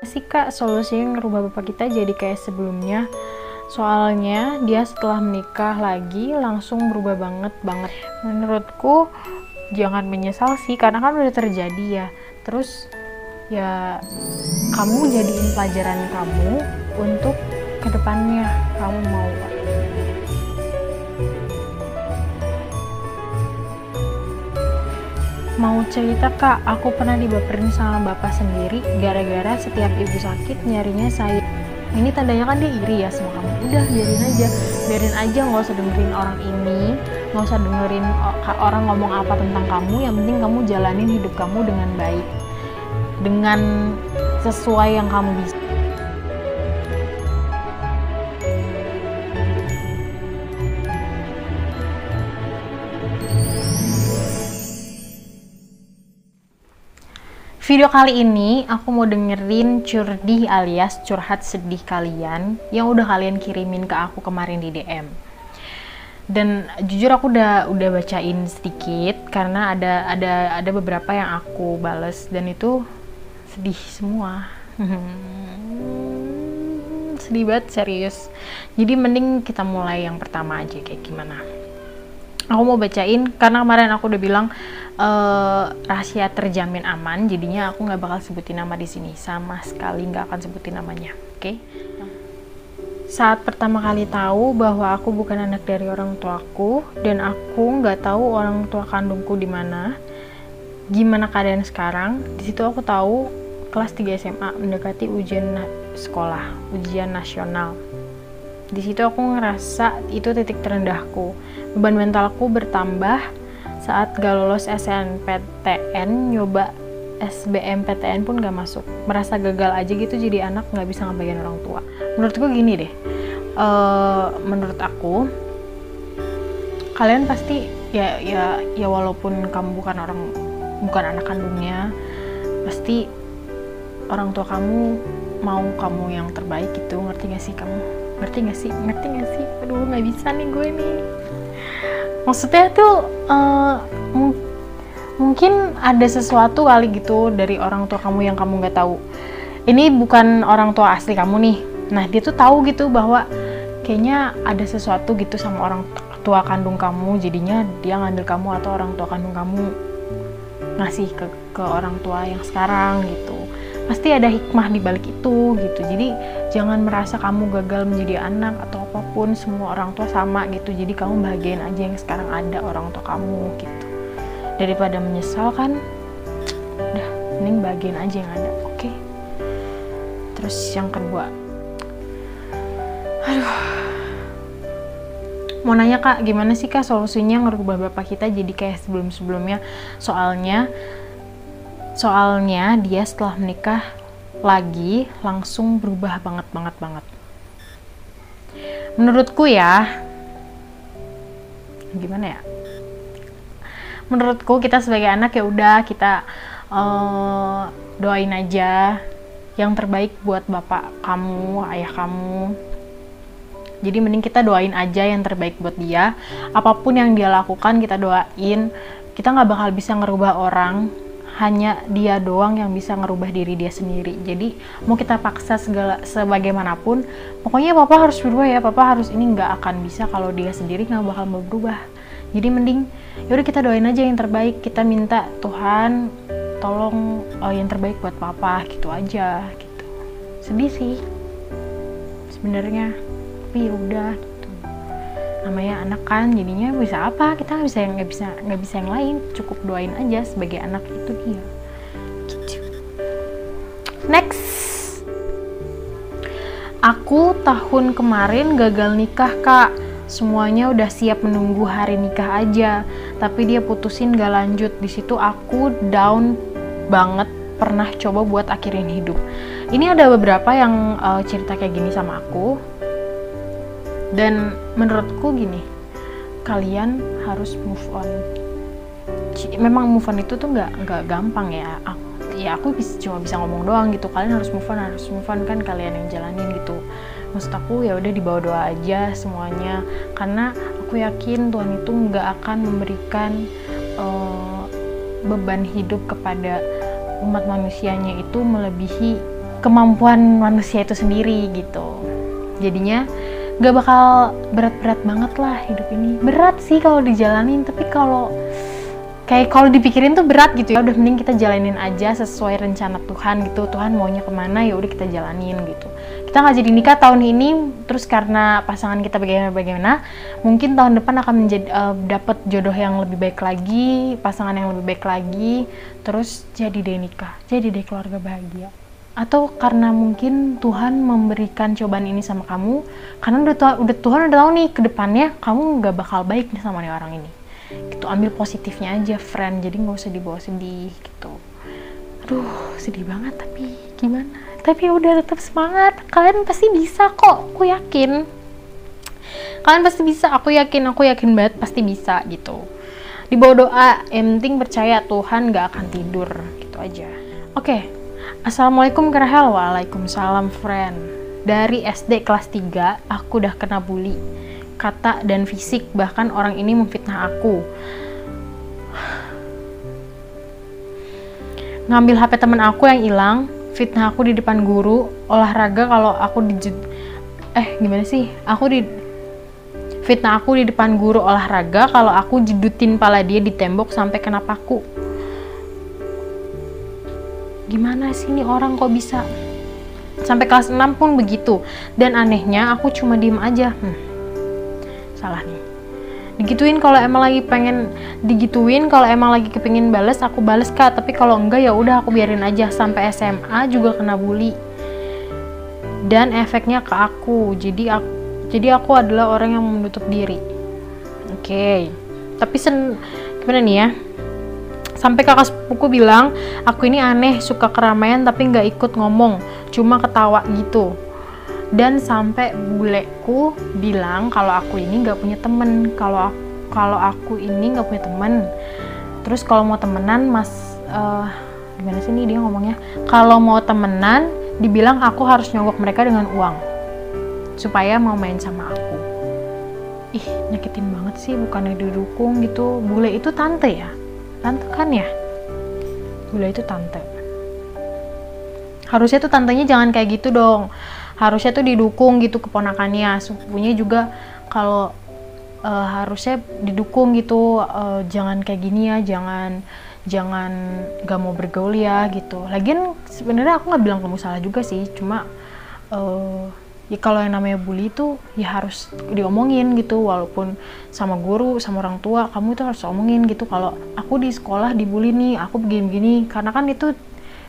Sih Kak, solusinya ngerubah bapak kita jadi kayak sebelumnya. Soalnya dia setelah menikah lagi langsung berubah banget. Menurutku jangan menyesal sih, karena kan udah terjadi ya. Terus ya kamu jadiin pelajaran kamu untuk kedepannya. Kamu mau cerita Kak, aku pernah dibaperin sama bapak sendiri gara-gara setiap ibu sakit nyarinya saya. Ini tandanya kan dia iri ya sama kamu. Udah biarin aja, nggak usah dengerin orang ini, nggak usah dengerin orang ngomong apa tentang kamu. Yang penting kamu jalanin hidup kamu dengan baik, dengan sesuai yang kamu bisa. Video kali ini aku mau dengerin curdih alias curhat sedih kalian yang udah kalian kirimin ke aku kemarin di DM. Dan jujur aku udah bacain sedikit karena ada beberapa yang aku bales dan itu sedih semua. Sedih banget, serius. Jadi mending kita mulai yang pertama aja, kayak gimana. Aku mau bacain karena kemarin aku udah bilang rahasia terjamin aman, jadinya aku nggak bakal sebutin nama di sini, sama sekali nggak akan sebutin namanya. Oke? Saat pertama kali tahu bahwa aku bukan anak dari orang tuaku dan aku nggak tahu orang tua kandungku di mana, gimana keadaan sekarang, di situ aku tahu kelas 3 SMA mendekati ujian sekolah, ujian nasional. Di situ aku ngerasa itu titik terendahku. Beban mentalku bertambah saat gak lolos SNMPTN, nyoba SBMPTN pun gak masuk. Merasa gagal aja gitu jadi anak gak bisa ngebagian orang tua. Menurutku gini deh, menurut aku kalian pasti ya walaupun kamu bukan anak kandungnya, pasti orang tua kamu mau kamu yang terbaik gitu. Ngerti gak sih kamu? Ngerti gak sih? Aduh, gak bisa nih gue nih. Maksudnya tuh mungkin ada sesuatu kali gitu dari orang tua kamu yang kamu nggak tahu. Ini bukan orang tua asli kamu nih. Nah, dia tuh tahu gitu bahwa kayaknya ada sesuatu gitu sama orang tua kandung kamu, jadinya dia ngambil kamu atau orang tua kandung kamu ngasih ke orang tua yang sekarang gitu. Pasti ada hikmah di balik itu gitu. Jadi jangan merasa kamu gagal menjadi anak atau apapun, semua orang tua sama gitu. Jadi kamu bahagiain aja yang sekarang ada orang tua kamu gitu. Daripada menyesal kan, udah mending bahagiain aja yang ada, oke? Terus yang kedua, mau nanya Kak, gimana sih Kak solusinya ngerubah bapak kita jadi kayak sebelum-sebelumnya? Soalnya dia setelah menikah lagi langsung berubah banget. Menurutku ya, gimana ya? Menurutku kita sebagai anak ya udah kita doain aja yang terbaik buat bapak kamu, ayah kamu. Jadi mending kita doain aja yang terbaik buat dia. Apapun yang dia lakukan kita doain. Kita nggak bakal bisa ngerubah orang, hanya dia doang yang bisa ngerubah diri dia sendiri. Jadi mau kita paksa sebagaimanapun, pokoknya papa harus berubah ya, papa harus ini, nggak akan bisa kalau dia sendiri nggak bakal mau berubah. Jadi mending yaudah kita doain aja yang terbaik, kita minta Tuhan tolong yang terbaik buat papa, gitu aja gitu. Sedih sih sebenarnya, tapi udah gitu. Namanya anak kan, jadinya bisa apa, kita nggak bisa yang lain, cukup doain aja sebagai anak, itu dia gitu. Next, aku tahun kemarin gagal nikah Kak, semuanya udah siap menunggu hari nikah aja, tapi dia putusin gak lanjut. Di situ aku down banget, pernah coba buat akhirin hidup. Ini ada beberapa yang cerita kayak gini sama aku. Dan menurutku gini, kalian harus move on. Memang move on itu tuh nggak gampang ya. Aku cuma bisa ngomong doang gitu. Kalian harus move on kan, kalian yang jalanin gitu. Maksud aku ya udah dibawa doa aja semuanya. Karena aku yakin Tuhan itu nggak akan memberikan beban hidup kepada umat manusianya itu melebihi kemampuan manusia itu sendiri gitu. Jadinya gak bakal berat-berat banget lah hidup ini. Berat sih kalau dijalanin, tapi kalau dipikirin tuh berat gitu ya. Udah mending kita jalanin aja sesuai rencana Tuhan gitu. Tuhan maunya kemana ya udah kita jalanin gitu. Kita nggak jadi nikah tahun ini, terus karena pasangan kita bagaimana, mungkin tahun depan akan menjadi dapat jodoh yang lebih baik lagi, pasangan yang lebih baik lagi, terus jadi deh nikah, jadi deh keluarga bahagia. Atau karena mungkin Tuhan memberikan cobaan ini sama kamu, karena Tuhan udah tahu nih ke depannya kamu nggak bakal baik nih sama nih orang ini. Gitu, ambil positifnya aja friend, jadi nggak usah dibawa sedih gitu. Aduh sedih banget, tapi gimana, tapi udah tetap semangat. Kalian pasti bisa kok, aku yakin kalian pasti bisa, aku yakin banget pasti bisa gitu. Di bawah doa, yang penting percaya Tuhan gak akan tidur gitu aja. Oke. Assalamualaikum Kak Rahel. Waalaikumsalam friend. Dari SD kelas 3 aku udah kena bully, kata dan fisik, bahkan orang ini memfitnah aku. Ngambil HP temen aku yang hilang, fitnah aku di depan guru, olahraga kalau aku fitnah aku di depan guru olahraga kalau aku jedutin pala dia di tembok sampai kena paku. Gimana sih nih orang kok bisa? Sampai kelas 6 pun begitu. Dan anehnya aku cuma diem aja. Salah nih. Digituin kalau emang lagi kepengin bales, aku bales Kak, tapi kalau enggak ya udah aku biarin aja. Sampai SMA juga kena bully. Dan efeknya ke aku. Jadi aku adalah orang yang menutup diri. Oke. Tapi gimana nih ya? Sampai kakak sepupuku bilang, aku ini aneh, suka keramaian tapi nggak ikut ngomong, cuma ketawa gitu. Dan sampai buleku bilang kalau aku ini nggak punya temen, kalau aku ini nggak punya temen. Terus kalau mau temenan, gimana sih nih dia ngomongnya? Kalau mau temenan, dibilang aku harus nyogok mereka dengan uang, supaya mau main sama aku. Ih, nyakitin banget sih, bukannya didukung gitu. Bule itu tante ya? Tante kan ya? Bule itu tante. Harusnya tuh tantenya jangan kayak gitu dong. Harusnya tuh didukung gitu keponakannya. Sepupunya juga kalau harusnya didukung gitu. Jangan kayak gini ya, jangan gak mau bergaul ya gitu. Lagian sebenarnya aku nggak bilang kamu salah juga sih. Cuma ya kalau yang namanya bully itu ya harus diomongin gitu, walaupun sama guru, sama orang tua, kamu itu harus omongin gitu. Kalau aku di sekolah dibully nih, aku begini-begini, karena kan itu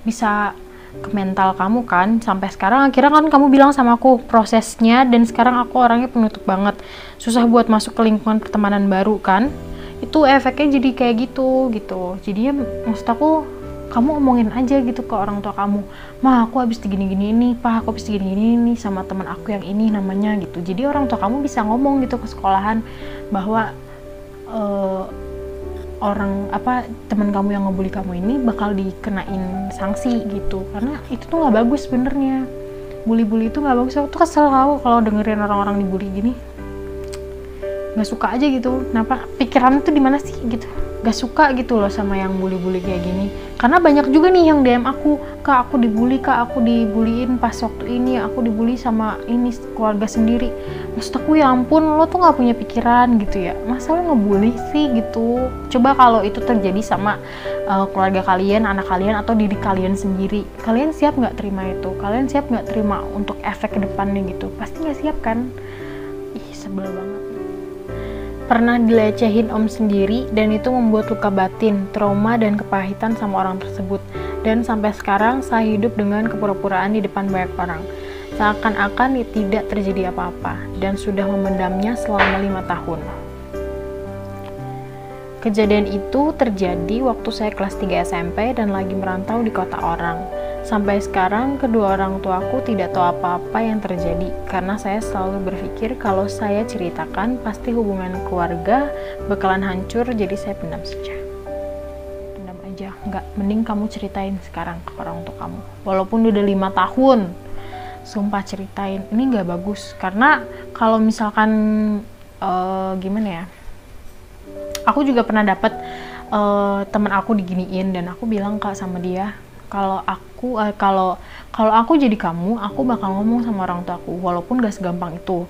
bisa ke mental kamu kan. Sampai sekarang akhirnya kan kamu bilang sama aku prosesnya, dan sekarang aku orangnya penutup banget, susah buat masuk ke lingkungan pertemanan baru kan. Itu efeknya jadi kayak gitu. Jadinya maksud aku, kamu omongin aja gitu ke orang tua kamu, Ma aku habis digini-gini ini, Pa aku habis digini-gini ini sama teman aku yang ini namanya gitu. Jadi orang tua kamu bisa ngomong gitu ke sekolahan bahwa teman kamu yang ngebully kamu ini bakal dikenain sanksi gitu, karena itu tuh nggak bagus sebenarnya. Bully-bully itu nggak bagus. Aku tuh kesel kalau dengerin orang-orang dibully gini, nggak suka aja gitu. Kenapa pikirannya tuh di mana sih gitu? Gak suka gitu loh sama yang bully-bully kayak gini. Karena banyak juga nih yang DM aku, Kak aku dibully, Kak aku dibuliin pas waktu ini, aku dibully sama ini keluarga sendiri. Maksud aku ya ampun, lo tuh gak punya pikiran gitu ya, masa lo ngebully sih gitu. Coba kalau itu terjadi sama keluarga kalian, anak kalian, atau diri kalian sendiri, kalian siap gak terima itu? Kalian siap gak terima untuk efek ke depannya gitu? Pasti gak siap kan? Ih sebel banget. Pernah dilecehin om sendiri, dan itu membuat luka batin, trauma, dan kepahitan sama orang tersebut. Dan sampai sekarang saya hidup dengan kepura-puraan di depan banyak orang, seakan-akan tidak terjadi apa-apa, dan sudah memendamnya selama 5 tahun. Kejadian itu terjadi waktu saya kelas 3 SMP dan lagi merantau di kota orang. Sampai sekarang kedua orang tuaku tidak tahu apa-apa yang terjadi, karena saya selalu berpikir kalau saya ceritakan pasti hubungan keluarga bakalan hancur, jadi saya pendam saja. Pendam aja, nggak, mending kamu ceritain sekarang ke orang tua kamu. Walaupun udah 5 tahun, sumpah ceritain, ini nggak bagus. Karena kalau misalkan gimana ya, aku juga pernah dapet teman aku diginiin, dan aku bilang Kak sama dia, Kalau aku jadi kamu, aku bakal ngomong sama orang tuaku, walaupun gak segampang itu.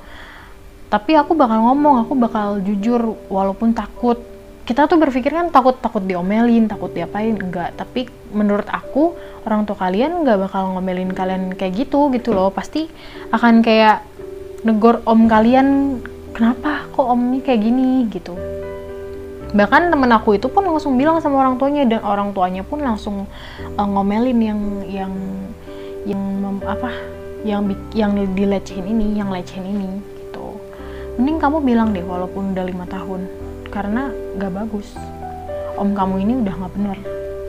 Tapi aku bakal ngomong, aku bakal jujur, walaupun takut. Kita tuh berpikir kan takut diomelin, takut diapain, enggak. Tapi menurut aku, orang tua kalian nggak bakal ngomelin kalian kayak gitu loh. Pasti akan kayak negor om kalian, kenapa kok omnya kayak gini gitu. Bahkan temen aku itu pun langsung bilang sama orang tuanya, dan orang tuanya pun langsung ngomelin yang dilecehin ini, yang lecehin ini gitu. Mending kamu bilang deh walaupun udah 5 tahun, karena gak bagus. Om kamu ini udah gak bener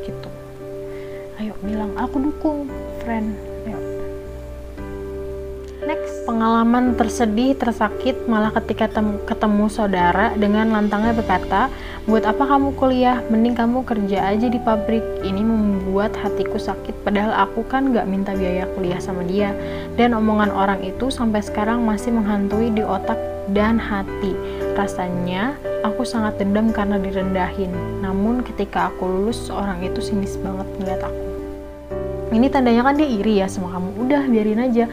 gitu. Ayo bilang, aku dukung, friend. Ayo. Next, pengalaman tersedih, tersakit malah ketika ketemu saudara dengan lantangnya berkata, buat apa kamu kuliah? Mending kamu kerja aja di pabrik. Ini membuat hatiku sakit, padahal aku kan gak minta biaya kuliah sama dia. Dan omongan orang itu sampai sekarang masih menghantui di otak dan hati. Rasanya aku sangat dendam karena direndahin. Namun ketika aku lulus, orang itu sinis banget ngeliat aku. Ini tandanya kan dia iri ya sama kamu. Udah biarin aja,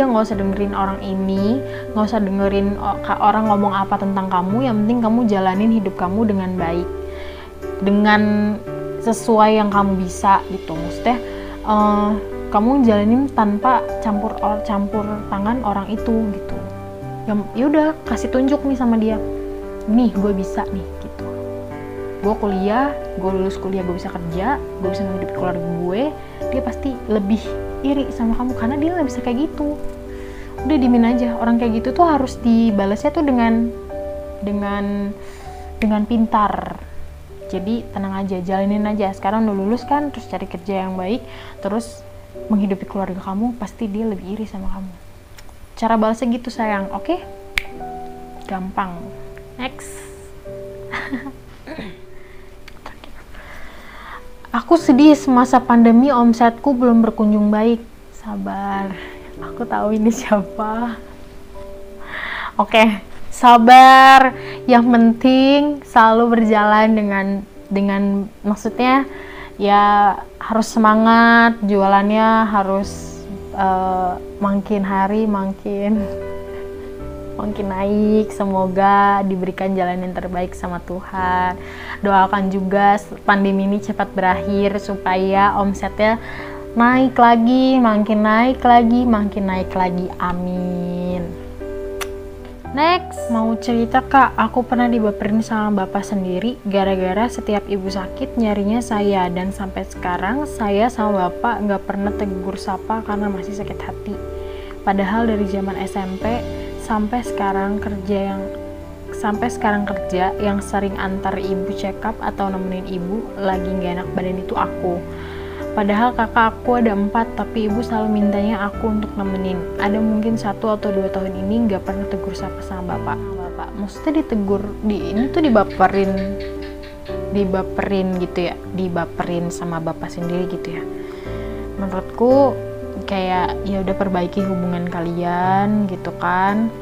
nggak usah dengerin orang ini, nggak usah dengerin orang ngomong apa tentang kamu. Yang penting kamu jalanin hidup kamu dengan baik, dengan sesuai yang kamu bisa gitu. Maksudnya kamu jalanin tanpa campur tangan orang itu gitu. Ya udah, kasih tunjuk nih sama dia, nih gue bisa nih gitu. Gue kuliah, gue lulus kuliah, gue bisa kerja, gue bisa menghidupi keluarga gue. Dia pasti lebih iri sama kamu karena dia nggak bisa kayak gitu. Udah diemin aja. Orang kayak gitu tuh harus dibalasnya tuh dengan pintar. Jadi tenang aja, jalanin aja. Sekarang udah lulus kan, terus cari kerja yang baik, terus menghidupi keluarga kamu, pasti dia lebih iri sama kamu. Cara balasnya gitu sayang, oke? Gampang. Next. Aku sedih semasa pandemi, omsetku belum berkunjung baik. Sabar, aku tahu ini siapa. Oke, sabar. Yang penting selalu berjalan dengan maksudnya ya harus semangat, jualannya harus makin hari makin naik. Semoga diberikan jalan yang terbaik sama Tuhan. Doakan juga pandemi ini cepat berakhir supaya omsetnya naik lagi, makin naik lagi. Amin. Next, mau cerita kak, aku pernah dibaperin sama bapak sendiri gara-gara setiap ibu sakit nyarinya saya, dan sampai sekarang saya sama bapak nggak pernah tegur sapa karena masih sakit hati. Padahal dari zaman SMP sampai sekarang kerja yang sering antar ibu check up atau nemenin ibu lagi nggak enak badan itu aku. Padahal kakak aku ada 4, tapi ibu selalu mintanya aku untuk nemenin. Ada mungkin 1 atau 2 tahun ini nggak pernah tegur sapa sama bapak. Maksudnya ditegur, ini tuh dibaperin gitu ya, dibaperin sama bapak sendiri gitu ya. Menurutku kayak ya udah perbaiki hubungan kalian gitu kan.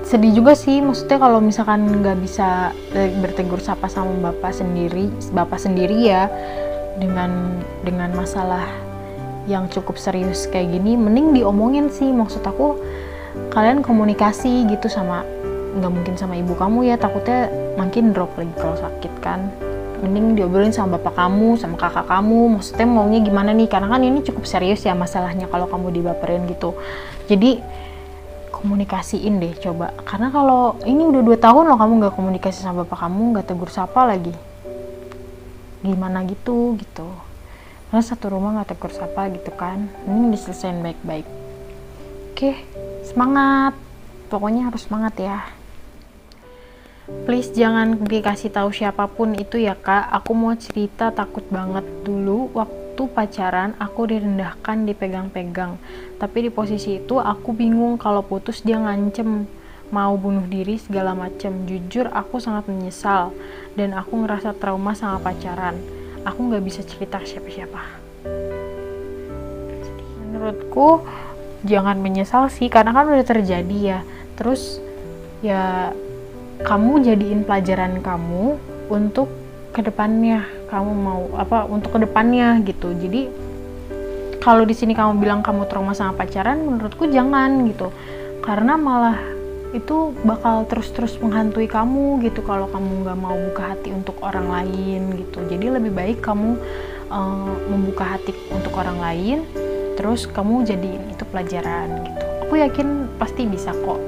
Sedih juga sih, maksudnya kalau misalkan nggak bisa bertegur sapa sama bapak sendiri ya, dengan masalah yang cukup serius kayak gini, mending diomongin sih. Maksud aku kalian komunikasi gitu sama, nggak mungkin sama ibu kamu ya, takutnya makin drop lagi kalau sakit kan. Mending diobrolin sama bapak kamu, sama kakak kamu, maksudnya maunya gimana nih, karena kan ini cukup serius ya masalahnya kalau kamu dibaperin gitu. Jadi komunikasiin deh coba, karena kalau ini udah 2 tahun loh kamu nggak komunikasi sama bapak kamu, nggak tegur sapa lagi, gimana gitu. Karena satu rumah nggak tegur sapa gitu kan, ini diselesain baik-baik. Oke, semangat, pokoknya harus semangat ya. Please jangan dikasih tahu siapapun itu ya kak. Aku mau cerita, takut banget. Dulu waktu pacaran aku direndahkan, dipegang-pegang, tapi di posisi itu aku bingung. Kalau putus dia ngancem mau bunuh diri segala macem. Jujur aku sangat menyesal dan aku ngerasa trauma sama pacaran. Aku nggak bisa cerita ke siapa-siapa. Menurutku jangan menyesal sih, karena kan udah terjadi ya. Terus ya kamu jadiin pelajaran kamu untuk kedepannya kamu mau apa untuk kedepannya gitu. Jadi kalau di sini kamu bilang kamu trauma sama pacaran, menurutku jangan gitu, karena malah itu bakal terus-terus menghantui kamu gitu kalau kamu nggak mau buka hati untuk orang lain gitu. Jadi lebih baik kamu membuka hati untuk orang lain, terus kamu jadiin itu pelajaran gitu. Aku yakin pasti bisa kok,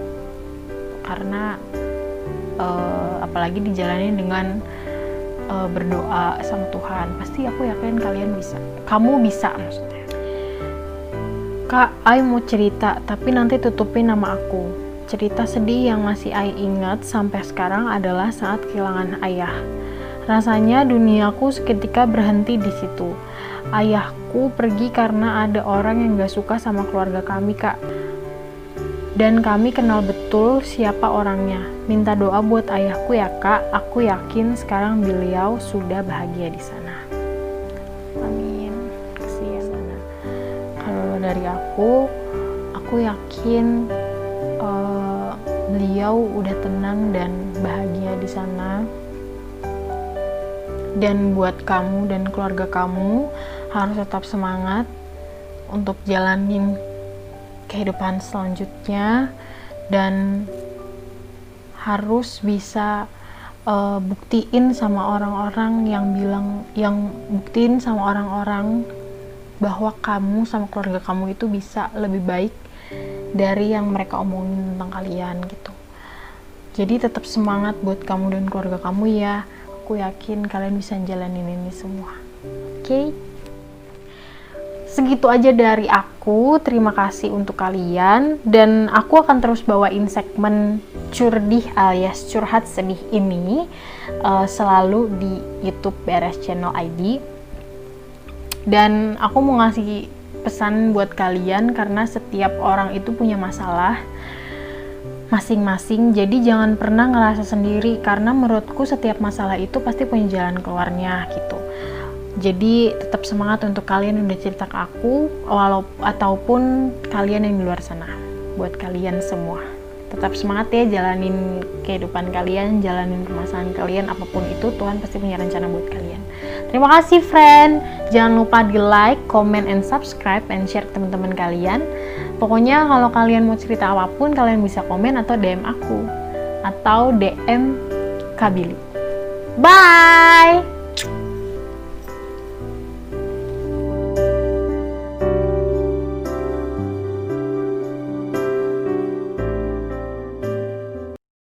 karena apalagi dijalani dengan berdoa sama Tuhan, pasti aku yakin kalian bisa. Kamu bisa maksudnya. Kak, Ai mau cerita, tapi nanti tutupin nama aku. Cerita sedih yang masih Ai ingat sampai sekarang adalah saat kehilangan ayah. Rasanya duniaku seketika berhenti di situ. Ayahku pergi karena ada orang yang gak suka sama keluarga kami, Kak. Dan kami kenal betul siapa orangnya. Minta doa buat ayahku ya, Kak. Aku yakin sekarang beliau sudah bahagia di sana. Amin. Kasihan. Kalau dari aku yakin beliau udah tenang dan bahagia di sana. Dan buat kamu dan keluarga kamu harus tetap semangat untuk jalanin kehidupan selanjutnya, dan harus bisa buktiin sama orang-orang buktiin sama orang-orang bahwa kamu sama keluarga kamu itu bisa lebih baik dari yang mereka omongin tentang kalian gitu. Jadi tetap semangat buat kamu dan keluarga kamu ya. Aku yakin kalian bisa jalanin ini semua. Oke? Segitu aja dari aku. Terima kasih untuk kalian, dan aku akan terus bawain segmen curdih alias curhat sedih ini selalu di YouTube Beres Channel ID. Dan aku mau ngasih pesan buat kalian, karena setiap orang itu punya masalah masing-masing, jadi jangan pernah ngerasa sendiri, karena menurutku setiap masalah itu pasti punya jalan keluarnya gitu. Jadi tetap semangat untuk kalian yang udah cerita ke aku, ataupun kalian yang di luar sana. Buat kalian semua, tetap semangat ya, jalanin kehidupan kalian, jalanin permasalahan kalian, apapun itu Tuhan pasti punya rencana buat kalian. Terima kasih friend, jangan lupa di like, comment, and subscribe, and share ke teman-teman kalian. Pokoknya kalau kalian mau cerita apapun, kalian bisa komen atau DM aku, atau DM Kak Billy. Bye!